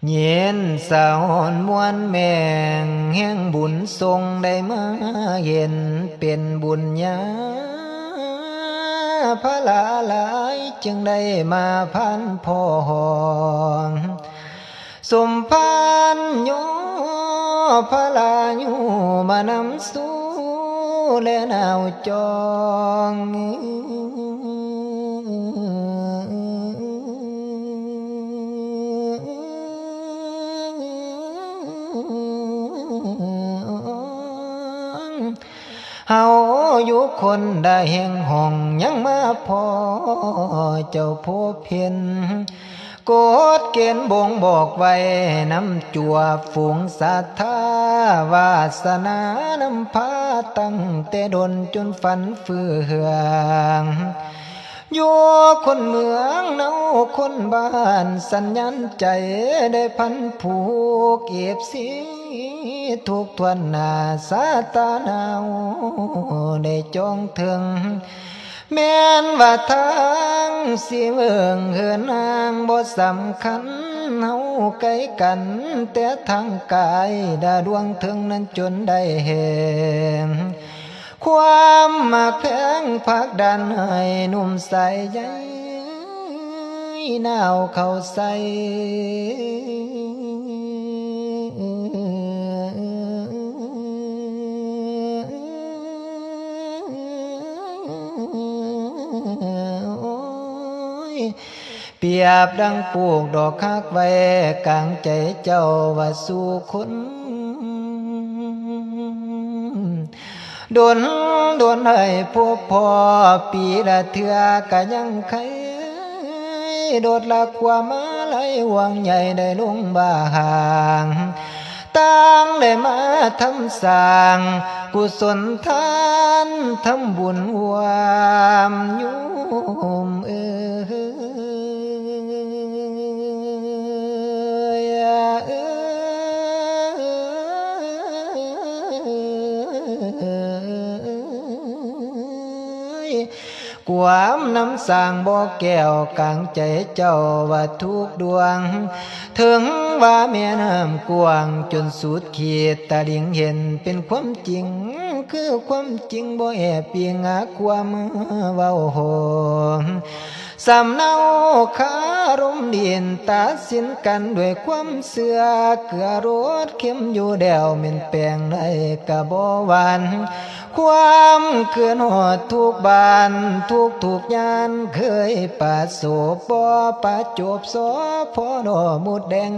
เย็นสะหอนมวนแมงแห่งบุญทรงได้มาเห็นเป็นบุญญาพระหลายจึงได้มาพันพองสมพานโยพระลาญูมานำสู่และนาวจองเฮาอยู่คนได้แห่งห้องยังมาพอเจ้าผู้เพียนกฎเกณฑ์บ่งบอกไว้นำจัวฝูงสัทธาวาสนานำพาตั้งแต่ดนจนฝันเฟืองอยู่คนเมืองเนาคนบ้านสัญญาณใจได้พันผูกเก็บสีทุกทวนหน้าสาตาหนาวได้จองถึงแม้นว่าทางสิเมืองเฮือนนางบ่สำคัญเฮาไกลกันแต่ทางกายดาดวงถึงนั้นจนได้เห็นความมักแพงพักดันให้หนุ่มใส่ใยหนาวเข้าใส่เปรียบดังปลูกดอกคักไว้กลางใจเจ้าว่าสู่คนโดนให้พบพอปีละเถื่อก็ยังไขโดดละความมาไหลห่วงใหญ่ได้ลงบางตั้งได้มาทำสร้างกุศลทานทำบุญหวามยุ่มความน้ำสร้างบ่อแก้วกลางใจเจ้าว่าทุกดวงถึงว่าแม่น้ำกว้างจนสุดขีดตาลิ่งเห็นเป็นความจริงคือความจริงบ่แอบเปียงความเว้าโหสำเนาคารมดินตัดสินกันด้วยความเสื่อเกลือรสเค็มอยู่เดวเม็นแปลงในกะบ่หวานความเกินหอดทุกบานทุกยานเคยปาโสปอปาจบสอพอดอมุดแดง